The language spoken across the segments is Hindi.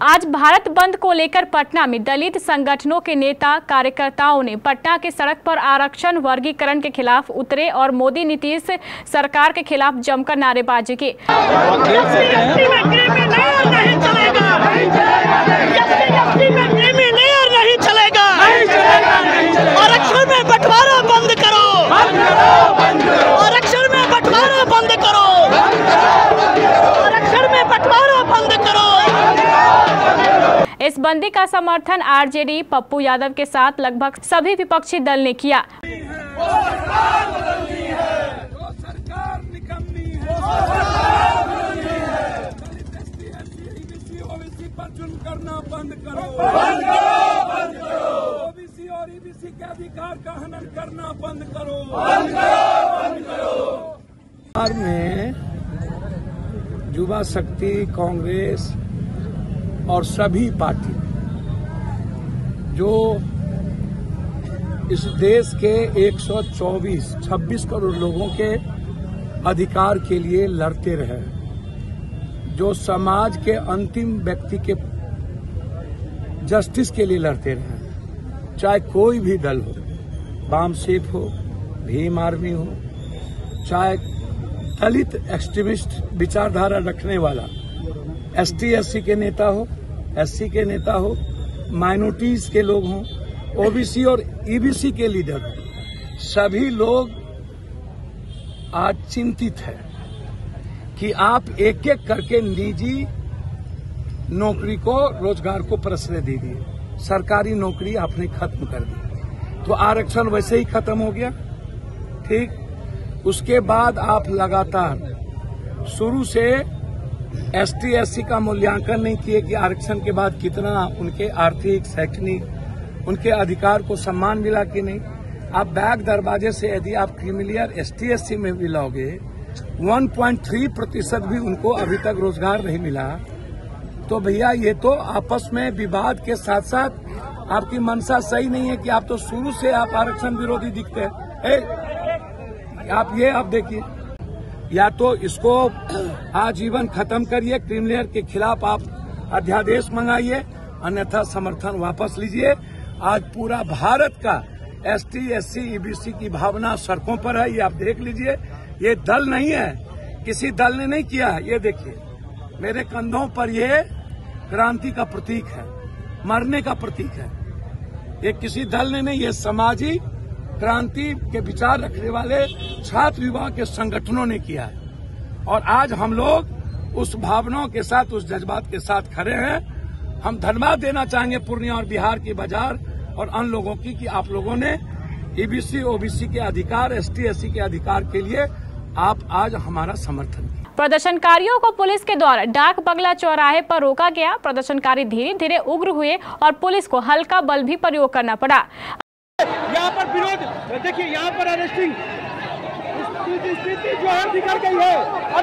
आज भारत बंद को लेकर पटना में दलित संगठनों के नेता कार्यकर्ताओं ने पटना के सड़क पर आरक्षण वर्गीकरण के खिलाफ उतरे और मोदी नीतीश सरकार के खिलाफ जमकर नारेबाजी की। आरक्षण में बंटवारा बंद करो, आरक्षण में बंटवारा बंद करो, आरक्षण में बंटवारा बंद करो। इस बंदी का समर्थन आरजेडी पप्पू यादव के साथ लगभग सभी विपक्षी दल ने किया। करना बंद करो, ओबीसी और ईबीसी के अधिकार का हनन करना बंद करो, बिहार में युवा शक्ति, कांग्रेस और सभी पार्टी जो इस देश के 126 करोड़ लोगों के अधिकार के लिए लड़ते रहे, जो समाज के अंतिम व्यक्ति के जस्टिस के लिए लड़ते रहे, चाहे कोई भी दल हो, वाम सेफ हो, भीम आर्मी हो, चाहे दलित एक्सट्रीमिस्ट विचारधारा रखने वाला एसटी एससी के नेता हो, एससी के नेता हो, माइनॉरिटीज के लोग हों, ओबीसी और ईबीसी के लीडर हो, सभी लोग आज चिंतित है कि आप एक एक करके निजी नौकरी को, रोजगार को प्रश्रय दे दिए, सरकारी नौकरी आपने खत्म कर दी, तो आरक्षण वैसे ही खत्म हो गया। ठीक, उसके बाद आप लगातार शुरू से एसटी एससी का मूल्यांकन नहीं किए कि आरक्षण के बाद कितना उनके आर्थिक, शैक्षणिक, उनके अधिकार को सम्मान मिला कि नहीं। आप बैक दरवाजे से यदि आप क्रीमिलियर एसटी एससी में भी लाओगे, 1.3% भी उनको अभी तक रोजगार नहीं मिला, तो भैया ये तो आपस में विवाद के साथ साथ आपकी मंशा सही नहीं है कि आप तो शुरू से आप आरक्षण विरोधी दिखते हैं। आप देखिए, या तो इसको आजीवन खत्म करिए, क्रीमिलियर के खिलाफ आप अध्यादेश मंगाइए, अन्यथा समर्थन वापस लीजिए। आज पूरा भारत का एसटी एससी ईबीसी की भावना सड़कों पर है, ये आप देख लीजिए। ये दल नहीं है, किसी दल ने नहीं किया है, ये देखिए मेरे कंधों पर ये क्रांति का प्रतीक है, मरने का प्रतीक है। ये किसी दल ने नहीं, ये सामाजिक क्रांति के विचार रखने वाले छात्र युवा के संगठनों ने किया है। और आज हम लोग उस भावनाओं के साथ, उस जज्बात के साथ खड़े हैं। हम धन्यवाद देना चाहेंगे पूर्णिया और बिहार की बाजार और अन्य लोगों की कि आप लोगों ने ईबीसी ओबीसी के अधिकार, एसटी एससी के अधिकार के लिए आप आज हमारा समर्थन किया। प्रदर्शनकारियों को पुलिस के द्वारा डाक बंगला चौराहे पर रोका गया। प्रदर्शनकारी धीरे धीरे उग्र हुए और पुलिस को हल्का बल भी प्रयोग करना पड़ा। यहाँ पर विरोध देखिए, यहाँ पर अरेस्टिंग स्थिति जो है बिगड़ गई है और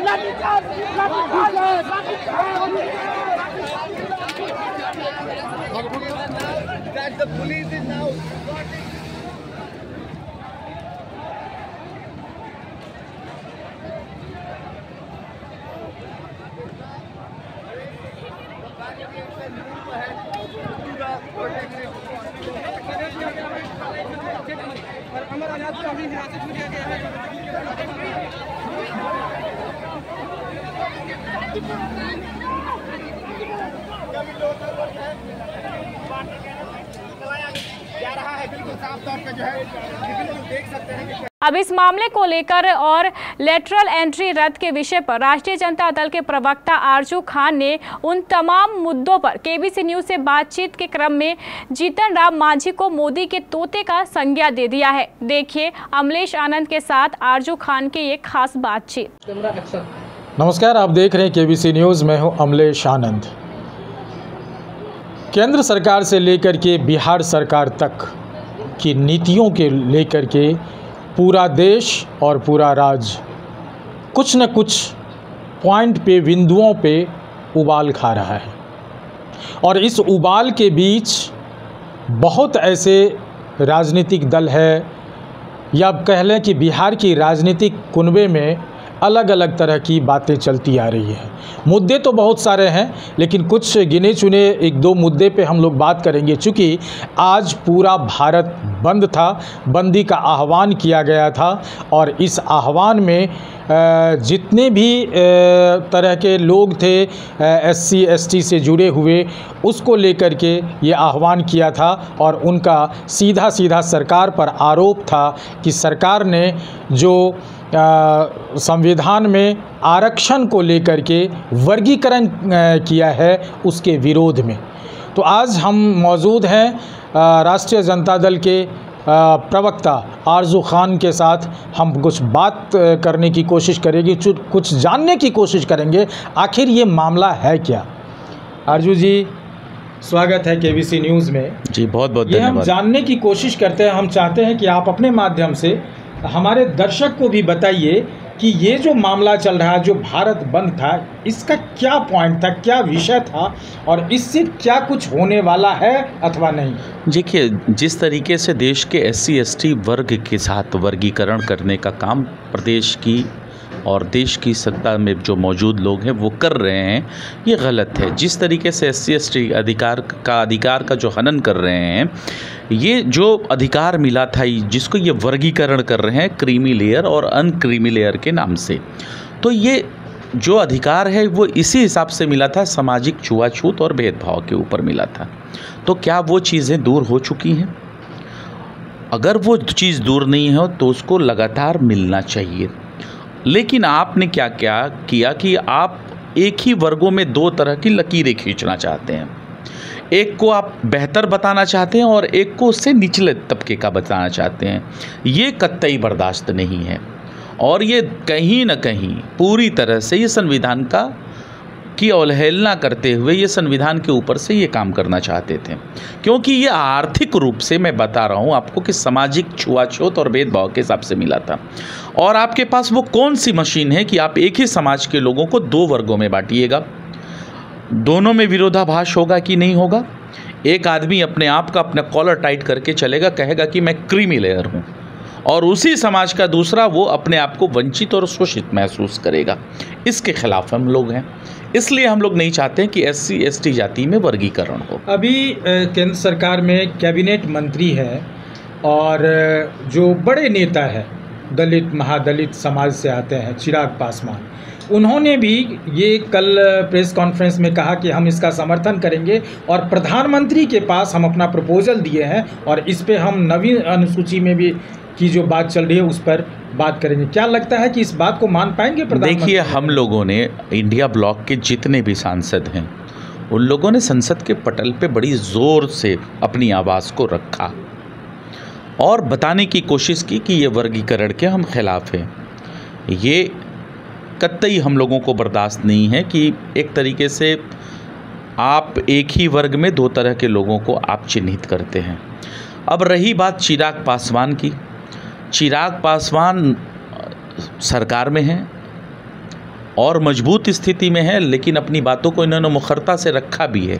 अब इस मामले को लेकर और लेटरल एंट्री रद्द के विषय पर राष्ट्रीय जनता दल के प्रवक्ता आरजू खान ने उन तमाम मुद्दों पर केबीसी न्यूज से बातचीत के क्रम में जीतन राम मांझी को मोदी के तोते का संज्ञा दे दिया है। देखिए अमलेश आनंद के साथ आरजू खान की एक खास बातचीत। नमस्कार, आप देख रहे हैं केबीसी न्यूज़। मैं हूं अमलेश आनंद। केंद्र सरकार से लेकर के बिहार सरकार तक की नीतियों के लेकर के पूरा देश और पूरा राज्य कुछ न कुछ पॉइंट पे, बिंदुओं पे उबाल खा रहा है। और इस उबाल के बीच बहुत ऐसे राजनीतिक दल है, या कह लें कि बिहार की राजनीतिक कुनबे में अलग अलग तरह की बातें चलती आ रही है। मुद्दे तो बहुत सारे हैं, लेकिन कुछ गिने चुने एक दो मुद्दे पे हम लोग बात करेंगे। चूँकि आज पूरा भारत बंद था, बंदी का आह्वान किया गया था, और इस आह्वान में जितने भी तरह के लोग थे SC ST से जुड़े हुए, उसको लेकर के ये आह्वान किया था। और उनका सीधा सीधा सरकार पर आरोप था कि सरकार ने जो संविधान में आरक्षण को लेकर के वर्गीकरण किया है, उसके विरोध में। तो आज हम मौजूद हैं राष्ट्रीय जनता दल के प्रवक्ता आरजू खान के साथ। हम कुछ बात करने की कोशिश करेंगे, कुछ जानने की कोशिश करेंगे आखिर ये मामला है क्या। आरजू जी, स्वागत है KBC न्यूज़ में। जी बहुत बहुत धन्यवाद। धन्यवाद। हम जानने की कोशिश करते हैं, हम चाहते हैं कि आप अपने माध्यम से हमारे दर्शक को भी बताइए कि ये जो मामला चल रहा है, जो भारत बंद था, इसका क्या पॉइंट था, क्या विषय था, और इससे क्या कुछ होने वाला है अथवा नहीं। देखिए, जिस तरीके से देश के SC ST वर्ग के साथ वर्गीकरण करने का काम प्रदेश की और देश की सत्ता में जो मौजूद लोग हैं वो कर रहे हैं, ये गलत है। जिस तरीके से SC ST अधिकार का जो हनन कर रहे हैं, ये जो अधिकार मिला था, जिसको ये वर्गीकरण कर रहे हैं क्रीमी लेयर और अनक्रीमी लेयर के नाम से, तो ये जो अधिकार है वो इसी हिसाब से मिला था, सामाजिक छुआछूत और भेदभाव के ऊपर मिला था। तो क्या वो चीज़ें दूर हो चुकी हैं? अगर वो चीज़ दूर नहीं हो तो उसको लगातार मिलना चाहिए। लेकिन आपने क्या किया कि आप एक ही वर्गों में दो तरह की लकीरें खींचना चाहते हैं। एक को आप बेहतर बताना चाहते हैं और एक को उससे निचले तबके का बताना चाहते हैं। ये कतई बर्दाश्त नहीं है, और ये कहीं ना कहीं पूरी तरह से ये संविधान की अवहेलना करते हुए ये संविधान के ऊपर से ये काम करना चाहते थे। क्योंकि ये आर्थिक रूप से, मैं बता रहा हूँ आपको, कि सामाजिक छुआछूत और भेदभाव के हिसाब से मिला था। और आपके पास वो कौन सी मशीन है कि आप एक ही समाज के लोगों को दो वर्गों में बांटिएगा? दोनों में विरोधाभास होगा कि नहीं होगा? एक आदमी अपने आप का अपना कॉलर टाइट करके चलेगा, कहेगा कि मैं क्रीमी लेयर हूँ, और उसी समाज का दूसरा वो अपने आप को वंचित और शोषित महसूस करेगा। इसके खिलाफ हम लोग हैं। इसलिए हम लोग नहीं चाहते कि SC ST जाति में वर्गीकरण हो। अभी केंद्र सरकार में कैबिनेट मंत्री है, और जो बड़े नेता है दलित महादलित समाज से आते हैं, चिराग पासवान, उन्होंने भी ये कल प्रेस कॉन्फ्रेंस में कहा कि हम इसका समर्थन करेंगे, और प्रधानमंत्री के पास हम अपना प्रपोजल दिए हैं, और इस पे हम नवीन अनुसूची में भी की जो बात चल रही है उस पर बात करेंगे। क्या लगता है कि इस बात को मान पाएंगे प्रधानमंत्री? देखिए, हम लोगों ने इंडिया ब्लॉक के जितने भी सांसद हैं, उन लोगों ने संसद के पटल पे बड़ी ज़ोर से अपनी आवाज़ को रखा और बताने की कोशिश की कि ये वर्गीकरण के हम खिलाफ हैं। ये कतई हम लोगों को बर्दाश्त नहीं है कि एक तरीके से आप एक ही वर्ग में दो तरह के लोगों को आप चिन्हित करते हैं। अब रही बात चिराग पासवान की, चिराग पासवान सरकार में हैं और मजबूत स्थिति में है, लेकिन अपनी बातों को इन्होंने मुखरता से रखा भी है।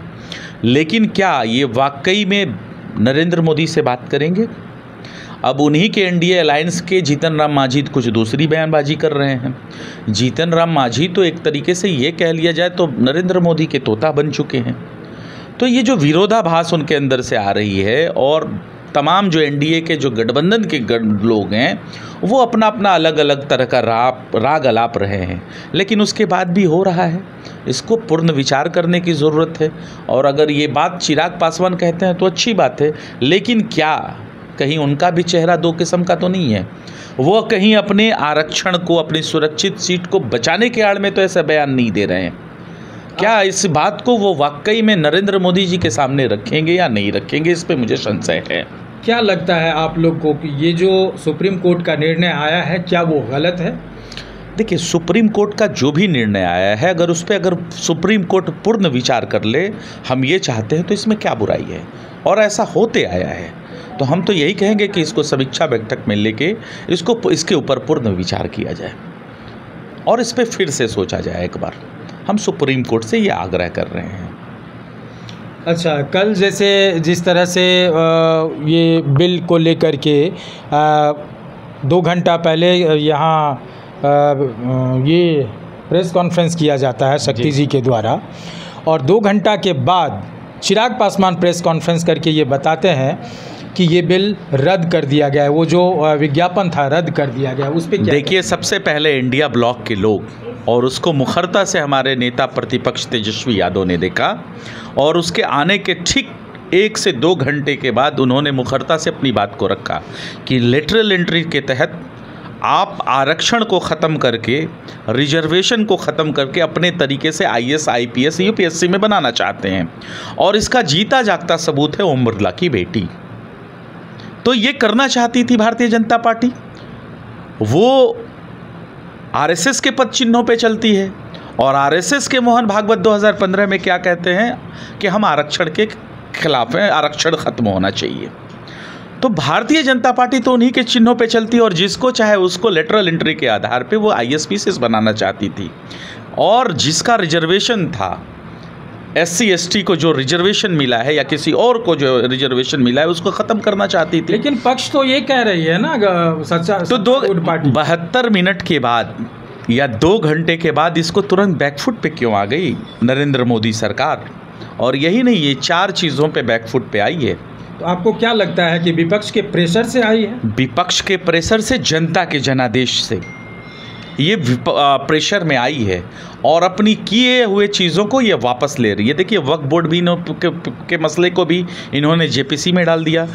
लेकिन क्या ये वाकई में नरेंद्र मोदी से बात करेंगे? अब उन्हीं के NDA अलायंस के जीतन राम मांझी कुछ दूसरी बयानबाजी कर रहे हैं। जीतन राम मांझी तो एक तरीके से ये कह लिया जाए तो नरेंद्र मोदी के तोता बन चुके हैं। तो ये जो विरोधाभास उनके अंदर से आ रही है, और तमाम जो NDA के जो गठबंधन के लोग हैं, वो अपना अपना अलग अलग तरह का राग अलाप रहे हैं, लेकिन उसके बाद भी हो रहा है। इसको पूर्ण विचार करने की ज़रूरत है। और अगर ये बात चिराग पासवान कहते हैं तो अच्छी बात है, लेकिन क्या कहीं उनका भी चेहरा दो किस्म का तो नहीं है? वो कहीं अपने आरक्षण को, अपनी सुरक्षित सीट को बचाने के आड़ में तो ऐसा बयान नहीं दे रहे हैं। क्या इस बात को वो वाकई में नरेंद्र मोदी जी के सामने रखेंगे या नहीं रखेंगे, इस पे मुझे संशय है। क्या लगता है आप लोग को कि ये जो सुप्रीम कोर्ट का निर्णय आया है, क्या वो गलत है? देखिए, सुप्रीम कोर्ट का जो भी निर्णय आया है, अगर उस पर अगर सुप्रीम कोर्ट पूर्ण विचार कर ले, हम ये चाहते हैं, तो इसमें क्या बुराई है? और ऐसा होते आया है, तो हम तो यही कहेंगे कि इसको समीक्षा बैठक में लेके इसके ऊपर पूर्ण विचार किया जाए और इस पर फिर से सोचा जाए एक बार। हम सुप्रीम कोर्ट से ये आग्रह कर रहे हैं। अच्छा, कल जैसे जिस तरह से ये बिल को लेकर के 2 घंटा पहले यहाँ ये प्रेस कॉन्फ्रेंस किया जाता है शक्ति जी के द्वारा, और 2 घंटा के बाद चिराग पासवान प्रेस कॉन्फ्रेंस करके ये बताते हैं कि ये बिल रद्द कर दिया गया है, वो जो विज्ञापन था रद्द कर दिया गया, उस पर देखिए, सबसे पहले इंडिया ब्लॉक के लोग और उसको मुखरता से हमारे नेता प्रतिपक्ष तेजस्वी यादव ने देखा, और उसके आने के ठीक 1 से 2 घंटे के बाद उन्होंने मुखरता से अपनी बात को रखा कि लेटरल एंट्री के तहत आप आरक्षण को ख़त्म करके, रिजर्वेशन को ख़त्म करके अपने तरीके से IAS, IPS, UPSC में बनाना चाहते हैं, और इसका जीता जागता सबूत है ओम बिरला की बेटी। तो ये करना चाहती थी भारतीय जनता पार्टी, वो RSS के पद चिन्हों पे चलती है, और RSS के मोहन भागवत 2015 में क्या कहते हैं कि हम आरक्षण के खिलाफ हैं, आरक्षण खत्म होना चाहिए। तो भारतीय जनता पार्टी तो उन्हीं के चिन्हों पे चलती, और जिसको चाहे उसको लेटरल एंट्री के आधार पे वो ISPCs बनाना चाहती थी, और जिसका रिजर्वेशन था, SC ST को जो रिजर्वेशन मिला है या किसी और को जो रिजर्वेशन मिला है उसको ख़त्म करना चाहती थी। लेकिन पक्ष तो ये कह रही है ना सच्चा, तो 72 मिनट के बाद या 2 घंटे के बाद इसको तुरंत बैकफुट पे क्यों आ गई नरेंद्र मोदी सरकार? और यही नहीं, ये 4 चीज़ों पे बैकफुट पे आई है। तो आपको क्या लगता है कि विपक्ष के प्रेशर से आई है? विपक्ष के प्रेशर से, जनता के जनादेश से ये प्रेशर में आई है, और अपनी किए हुए चीज़ों को ये वापस ले रही है। देखिए, वक्फ बोर्ड भी के मसले को भी इन्होंने JPC में डाल दिया।